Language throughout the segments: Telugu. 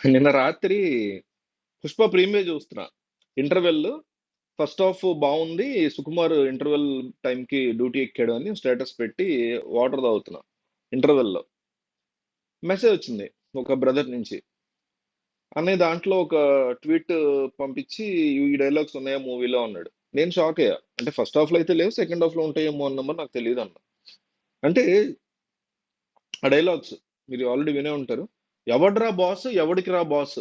నిన్న రాత్రి పుష్ప ప్రీమియర్ చూస్తున్నా. ఇంటర్వెల్ ఫస్ట్ హాఫ్ బాగుంది. సుకుమార్ ఇంటర్వెల్ టైంకి డ్యూటీ ఎక్కాడు అని స్టేటస్ పెట్టి వాటర్ తాగుతున్నా. ఇంటర్వెల్లో మెసేజ్ వచ్చింది ఒక బ్రదర్ నుంచి. అనే దాంట్లో ఒక ట్వీట్ పంపించి ఈ డైలాగ్స్ ఉన్నాయా మూవీలో అన్నాడు. నేను షాక్ అయ్యా. అంటే ఫస్ట్ హాఫ్ లో అయితే లేవు, సెకండ్ హాఫ్ లో ఉంటాయేమో అన్నమాట, నాకు తెలియదు అన్న. అంటే ఆ డైలాగ్స్ మీరు ఆల్రెడీ వినే ఉంటారు. ఎవడ్రా బాస్, ఎవడికి రా బాస్,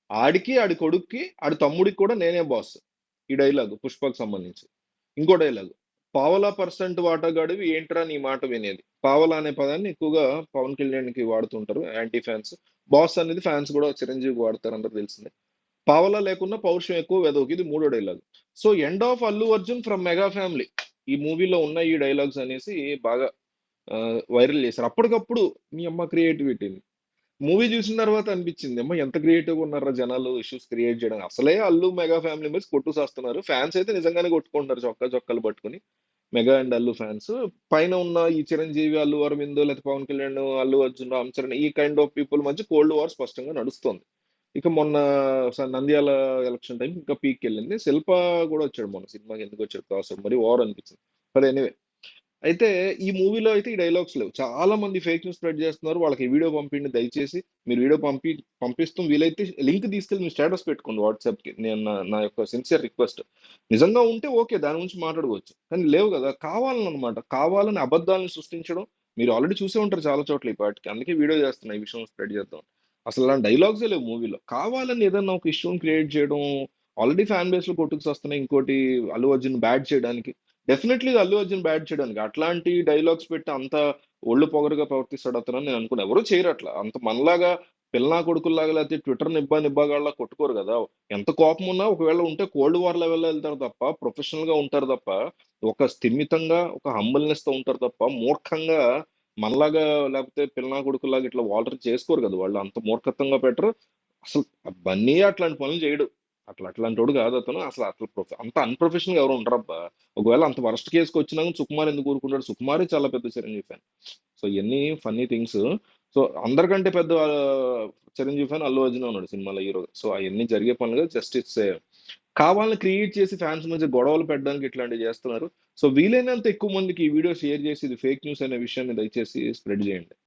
ఆడికి ఆడి కొడుక్కి ఆడి తమ్ముడికి కూడా నేనే బాస్. ఈ డైలాగ్ పుష్పకు సంబంధించి. ఇంకో డైలాగ్, పావలా పర్సెంట్ వాటాగాడివి ఏంట్రా నీ మాట వినేది. పావలా అనే పదాన్ని ఎక్కువగా పవన్ కళ్యాణ్ కి వాడుతుంటారు యాంటీ ఫ్యాన్స్. బాస్ అనేది ఫ్యాన్స్ కూడా చిరంజీవికి వాడతారు, అందరూ తెలిసిందే. పావలా లేకున్నా పౌరుషం ఎక్కువ వెదవుకి, ఇది మూడో dialogue. So end of Allu Arjun from mega family, ఈ మూవీలో ఉన్న ఈ డైలాగ్స్ అనేసి బాగా వైరల్ చేశారు అప్పటికప్పుడు. మీ అమ్మ క్రియేటివిటీని మూవీ చూసిన తర్వాత అనిపించింది, అమ్మ ఎంత క్రియేటివ్ గా ఉన్నారా జనాలు ఇష్యూస్ క్రియేట్ చేయడానికి. అసలే అల్లు మెగా ఫ్యామిలీ మెంబర్స్ కొట్టు చేస్తున్నారు, ఫ్యాన్స్ అయితే నిజంగానే కొట్టుకుంటున్నారు చొక్కాలు పట్టుకుని. మెగా అండ్ అల్లు ఫ్యాన్స్ పైన ఉన్న ఈ చిరంజీవి, అల్లు అరవింద్, లేకపోతే పవన్ కళ్యాణ్, అల్లు అర్జున్, రామ్ చరణ్, ఈ కైండ్ ఆఫ్ పీపుల్ మధ్య కోల్డ్ వార్ స్పష్టంగా నడుస్తోంది. ఇక మొన్న నంద్యాల ఎలక్షన్ టైం ఇంకా పీక్ వెళ్ళింది. శిల్ప కూడా వచ్చాడు మొన్న సినిమాకి, ఎందుకు వచ్చాడు కాసం మరి ఓవర్ అనిపించింది. బట్ ఎనీవే, అయితే ఈ మూవీలో అయితే ఈ డైలాగ్స్ లేవు. చాలా మంది ఫేక్ న్యూస్ స్ప్రెడ్ చేస్తున్నారు. వాళ్ళకి ఈ వీడియో పంపిండి దయచేసి. మీరు వీడియో పంపిస్తూ వీలైతే లింక్ తీసుకెళ్ళి మీ స్టేటస్ పెట్టుకోండి వాట్సాప్ కి. నేను నా యొక్క సిన్సియర్ రిక్వెస్ట్. నిజంగా ఉంటే ఓకే, దాని గురించి మాట్లాడుకోవచ్చు, కానీ లేవు కదా. కావాలన్నమాట, కావాలని అబద్ధాలను సృష్టించడం మీరు ఆల్రెడీ చూసే ఉంటారు చాలా చోట్ల ఈ పాటికి. అందుకే వీడియో చేస్తున్నా, ఈ విషయం స్ప్రెడ్ చేద్దాం. అసలు అలాంటి డైలాగ్సే లేవు మూవీలో. కావాలని ఏదన్నా ఒక ఇష్యూని క్రియేట్ చేయడం. ఆల్రెడీ ఫ్యాన్ బేస్ లో కొట్టుకు వస్తున్నాయి, ఇంకోటి అల్లు అర్జున్ బ్యాడ్ చేయడానికి. డెఫినెట్లీ అల్లు అర్జున్ బ్యాడ్ చేయడానికి అట్లాంటి డైలాగ్స్ పెట్టి అంత ఒళ్ళు పొగరుగా ప్రవర్తిస్తాడు అతను అని నేను అనుకున్నా. ఎవరూ చేయరు అట్లా, అంత మనలాగా పిల్లనా కొడుకుల్లాగా, లేకపోతే ట్విట్టర్ నిబ్బాగాళ్ళ కొట్టుకోరు కదా. ఎంత కోపం ఉన్నా ఒకవేళ ఉంటే కోల్డ్ వార్ లెవెల్లో వెళ్తారు తప్ప, ప్రొఫెషనల్ గా ఉంటారు తప్ప, ఒక స్థిమితంగా ఒక హంబల్నెస్ తో ఉంటారు తప్ప, మూర్ఖంగా మనలాగా లేకపోతే పిల్లనా కొడుకుల్లాగా ఇట్లా వాటర్ చేసుకోరు కదా. వాళ్ళు అంత మూర్ఖత్వంగా పెట్టరు. అసలు బన్నీ అట్లాంటి పనులు చేయడు. అట్లాంటోడు కాదు అతను. అసలు అట్లా అంత అన్ప్రొఫెషనల్ గా ఎవరు ఉండరబ్బా. ఒకవేళ అంత వరస్ట్ కేసుకి వచ్చినా కానీ సుకుమార్ ఎందుకు ఊరుకుంటాడు? సుకుమారే చాలా పెద్ద చిరంజీవి ఫ్యాన్. సో ఇవన్నీ ఫన్నీ థింగ్స్. సో అందరికంటే పెద్ద చిరంజీవి ఫ్యాన్ అల్లు అర్జున్ ఉన్నాడు సినిమాలో హీరో. సో అవన్నీ జరిగే పనులుగా, జస్ట్ ఇట్స్ కావాలని క్రియేట్ చేసి ఫ్యాన్స్ మధ్య గొడవలు పెట్టడానికి ఇట్లాంటివి చేస్తున్నారు. సో వీలైనంత ఎక్కువ మందికి ఈ వీడియో షేర్ చేసి ఇది ఫేక్ న్యూస్ అనే విషయాన్ని దయచేసి స్ప్రెడ్ చేయండి.